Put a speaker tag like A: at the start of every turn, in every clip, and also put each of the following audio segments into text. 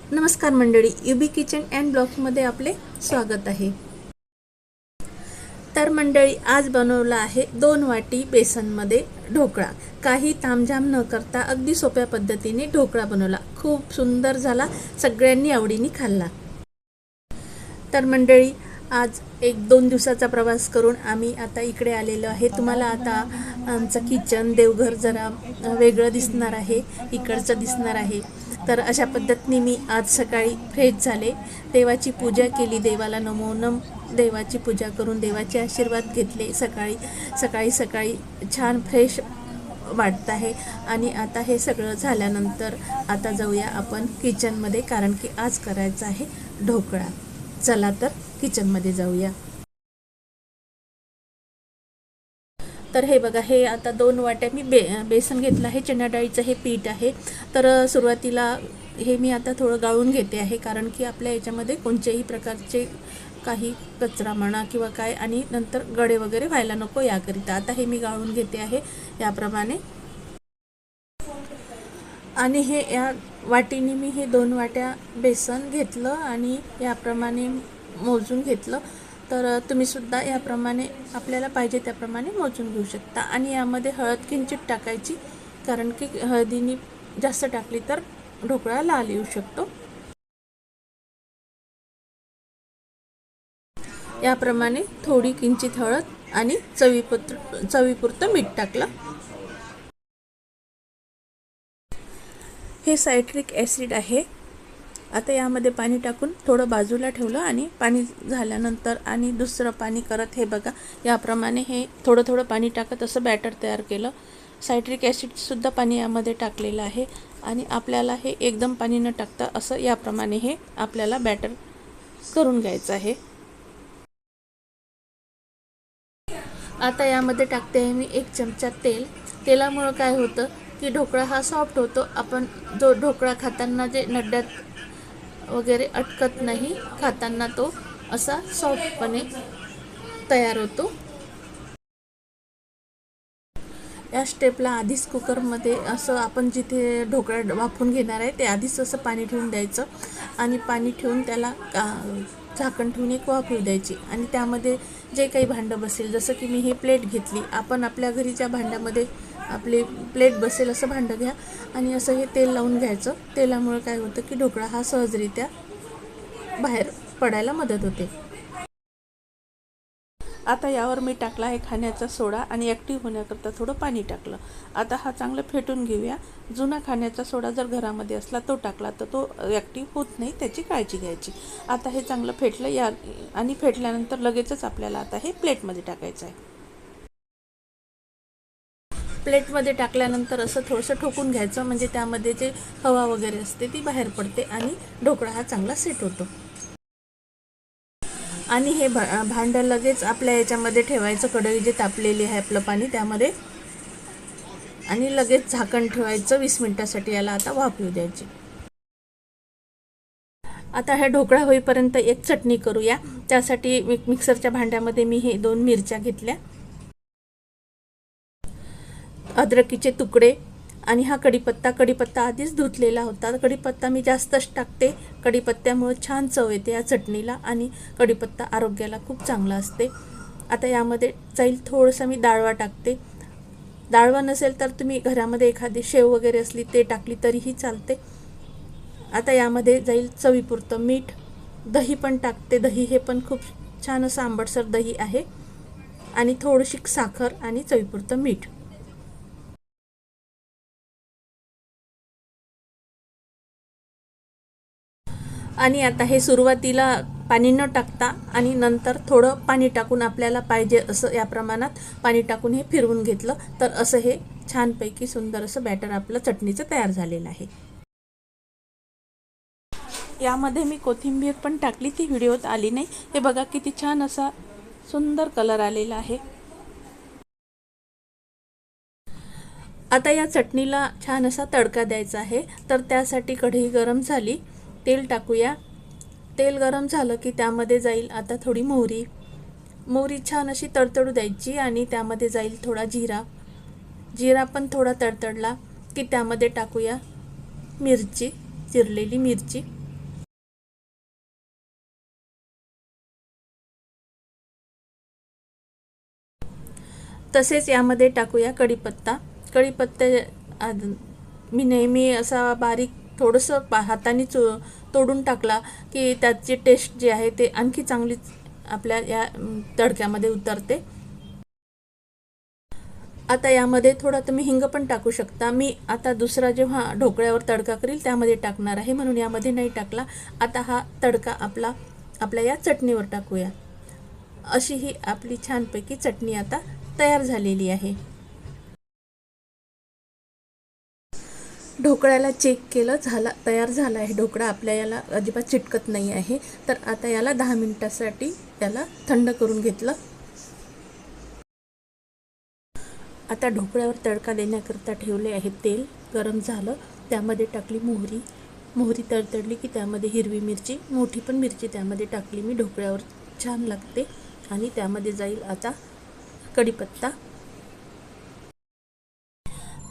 A: नमस्कार मंडळी, युबी kitchen and ब्लॉग्समध्ये आपले स्वागत आहे। तर मंडळी, आज बनवला आहे 2 वाटी बेसनमध्ये ढोकळा। काही तामझाम न करता अगदी सोप्या पद्धतीने ढोकळा बनवला। खूप सुंदर झाला, सगळ्यांनी आवडीने खाल्ला। तर मंडळी, आज 1-2 दिवसाचा प्रवास करून आम्ही आता इकडे आलेलो आहे। तुम्हाला आता आमचं किचन देवघर जरा वेगळं दिसणार आहे, इकडचं दिसणार आहे। तर अशा पद्धतीने मी आज सकाळी फ्रेश झाले, देवाची पूजा केली, देवाला नमो नम देवाची पूजा करून देवाचे आशीर्वाद घेतले। सकाळी छान फ्रेश वाटत आहे। आणि आता हे सगळं झाल्यानंतर आता जाऊया आपण किचनमध्ये, कारण की आज करायचा आहे ढोकळा। चला तर किचनमध्ये जाऊया। तर हे बघा, हे आता 2 वाट्या मी बेसन घेतलं आहे, चणा डाळीचं हे पीठ आहे। तर सुरुवातीला हे मी आता थोडं गाळून घेते आहे, कारण की आपल्या याच्यामध्ये कोणत्याही प्रकारचे काही कचरा म्हणा किंवा काय आणि नंतर गडे वगैरे व्हायला नको याकरिता आता हे मी गाळून घेते आहे याप्रमाणे। आणि हे या वाटीने मी हे 2 वाट्या बेसन घेतलं आणि याप्रमाणे मोजून घेतलं। तर तुम्ही सुद्धा याप्रमाणे आपल्याला पाहिजे त्याप्रमाणे मोजून घेऊ शकता। आणि यामध्ये हळद किंचित टाकायची, कारण की हळदीने जास्त टाकली तर ढोकळा लाल येऊ शकतो। याप्रमाणे थोडी किंचित हळद आणि चवीपुरतं मीठ टाकलं। हे सायट्रिक ॲसिड आहे। आता यामध्ये पाणी टाकून थोडं बाजूला ठेवलं आणि पाणी झाल्यानंतर आणि दुसरं पाणी करत हे बघा याप्रमाणे हे थोडं पाणी टाकत असं बॅटर तयार केलं। सायट्रिक ॲसिडसुद्धा पाणी यामध्ये टाकलेलं आहे आणि आपल्याला हे एकदम पाणी न टाकता असं याप्रमाणे हे आपल्याला बॅटर करून घ्यायचं आहे। आता यामध्ये टाकते आहे मी 1 चमचा तेल। तेलामुळं काय होतं की ढोकळा हा सॉफ्ट होतो। आपण जो ढोकळा खाताना जे नड्यात वगैरे अटकत नाही, खाताना तो असा सॉफ्टपणे तयार होतो। या स्टेपला आधीच कुकरमध्ये असं आपण जिथे ढोकळा वाफवून घेणार आहे ते आधीच असं पाणी ठेवून द्यायचं आणि पाणी ठेवून त्याला झाकण ठेवून एक वाफ येऊ द्यायची। आणि त्यामध्ये जे काही भांडं बसेल, जसं की मी ही प्लेट घेतली, आपण आपल्या घरीच्या भांड्यामध्ये आपली प्लेट बसेल असं भांडं घ्या आणि असं हे तेल लावून घ्यायचं। तेलामुळे काय होतं की ढोकळा हा सहजरित्या बाहेर पडायला मदत होते। आता यावर मी टाकला आहे खाण्याचा सोडा आणि ॲक्टिव्ह होण्याकरता थोडं पाणी टाकलं। आता हा चांगलं फेटून घेऊया। जुना खाण्याचा सोडा जर घरामध्ये असला तो टाकला तर तो ॲक्टिव्ह होत नाही, त्याची काळजी घ्यायची। आता हे चांगलं फेटलं या आणि फेटल्यानंतर लगेचच आपल्याला आता हे प्लेटमध्ये टाकायचं आहे। प्लेटमध्ये टाकल्यानंतर असं थोडंसं ठोकून घ्यायचं, म्हणजे त्यामध्ये जे हवा वगैरे असते ती बाहेर पडते आणि ढोकळा हा चांगला सेट होतो। आणि हे भांडं लगेच आपल्या याच्यामध्ये ठेवायचं, कढई जे तापलेली आहे आपलं पाणी त्यामध्ये, आणि लगेच झाकण ठेवायचं 20 मिनिटासाठी। याला आता वाफ येऊ द्यायची। आता हा ढोकळा होईपर्यंत एक चटणी करूया। त्यासाठी मिक्सरच्या भांड्यामध्ये मी हे 2 मिरच्या घेतल्या, अद्रकीचे तुकडे आणि हा कढीपत्ता आधीच धुतलेला होता। कढीपत्ता मी जास्तच टाकते, कढीपत्त्यामुळे छान चव येते या चटणीला आणि कढीपत्ता आरोग्याला खूप चांगला असते। आता यामध्ये जाईल थोडंसं मी डाळवा टाकते। डाळवा नसेल तर तुम्ही घरामध्ये एखादी शेव वगैरे असली ते टाकली तरीही चालते। आता यामध्ये जाईल चवीपुरतं मीठ, दही पण टाकते। दही हे पण खूप छान असं आंबटसर दही आहे, आणि थोडीशी साखर आणि चवीपुरतं मीठ। आणि आता हे सुरुवातीला पाणी न टाकता आणि नंतर थोडं पाणी टाकून आपल्याला पाहिजे असं या प्रमाणात पाणी टाकून हे फिरवून घेतलं तर असं हे छानपैकी सुंदर असं बॅटर आपलं चटणीचं तयार झालेलं आहे। यामध्ये मी कोथिंबीर पण टाकली, ती व्हिडिओत आली नाही। हे बघा किती छान असा सुंदर कलर आलेला आहे। आता या चटणीला छान असा तडका द्यायचा आहे। तर त्यासाठी कढई गरम झाली, तेल टाकूया। तेल गरम झालं की त्यामध्ये जाईल आता थोडी मोहरी छान अशी तडतडू द्यायची आणि त्यामध्ये जाईल थोडा जिरा पण थोडा तडतडला की त्यामध्ये टाकूया चिरलेली मिरची। तसेच यामध्ये टाकूया कढीपत्ता. कढीपत्ता मी नेहमी असा बारीक थोडंसं हाताने तोडून टाकला की त्याची टेस्ट जी आहे ते आणखी चांगली आपल्या या तडक्यामध्ये उतरते. आता यामध्ये थोडा तुम्ही हिंग पण टाकू शकता. मी आता दुसरा जेव्हा ढोकळ्यावर तडका करील त्यामध्ये टाकणार आहे, म्हणून यामध्ये नाही टाकला. आता हा तडका आपल्या या चटणीवर टाकूया. अशी ही आपली छानपैकी चटणी आता तयार झालेली आहे. ढोकळ्याला चेक केलं, तयार झाला आहे ढोकळा. आपल्या याला अजिबात चिटकत नाही आहे. तर आता याला 10 मिनिटासाठी याला थंड करून घेतलं. आता ढोकळ्यावर तडका देण्याकरता ठेवले आहे तेल. गरम झालं, त्यामध्ये टाकली मोहरी तडतडली की त्यामध्ये हिरवी मिरची, मोठी पण मिरची त्यामध्ये टाकली मी. ढोकळ्यावर छान लागते. आणि त्यामध्ये जाईल आता कढीपत्ता.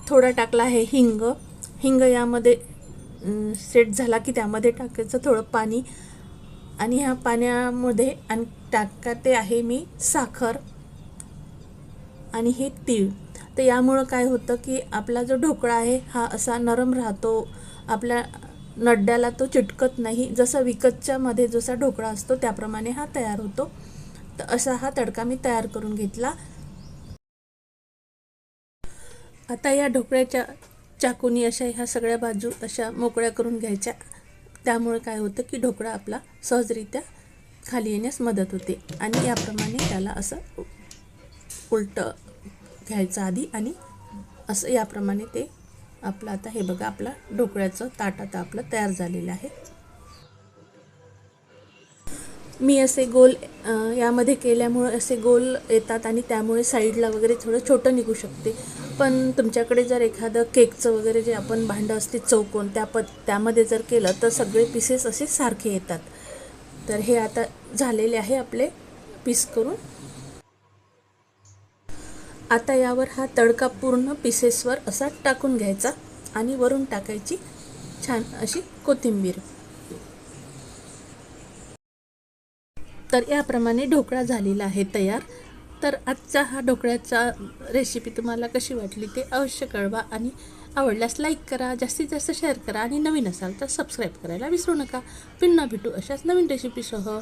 A: थोडा टाकला आहे हिंग यामध्ये सेट झाला की त्यामध्ये टाकायचं थोडं पाणी. आणि ह्या पाण्यामध्ये आणि टाकते आहे मी साखर आणि हे तीळ. तर यामुळं काय होतं की आपला जो ढोकळा आहे हा असा नरम राहतो, आपल्या नड्याला तो चिटकत नाही. जसा विकतच्या मध्ये जसा ढोकळा असतो त्याप्रमाणे हा तयार होतो. तर असा हा तडका मी तयार करून घेतला. आता या ढोकळ्याच्या चाकूनी अशा ह्या सगळ्या बाजू अशा मोकळ्या करून घ्यायच्या. त्यामुळे काय होतं की ढोकळा आपला सहजरित्या खाली येण्यास मदत होते. आणि याप्रमाणे त्याला असं उलटं घ्यायचं आधी आणि असं याप्रमाणे ते आपलं. आता हे बघा, आपला ढोकळ्याचं ताट आता आपलं तयार झालेलं आहे. मी असे गोल यामध्ये केल्यामुळे असे गोल येतात आणि त्यामुळे साईडला वगैरे थोडं छोटं निघू शकते. पण तुमच्याकडे जर एखादं केकचं वगैरे जे आपण भांडं असते चौकोन त्यामध्ये जर केलं तर सगळे पीसेस असे सारखे येतात. तर हे आता झालेले आहे आपले पीस करून. आता यावर हा तडका पूर्ण पीसेसवर असा टाकून घ्यायचा आणि वरून टाकायची छान अशी कोथिंबीर. तर याप्रमाणे ढोकळा झालेला आहे तयार. तर आजचा हा ढोकळ्याचा रेसिपी तुम्हाला कशी वाटली ते अवश्य कळवा. आणि आवडल्यास लाईक करा, जास्तीत जास्त शेअर करा आणि नवीन असाल तर सबस्क्राईब करायला विसरू नका. पुन्हा भेटू अशाच नवीन रेसिपीसह.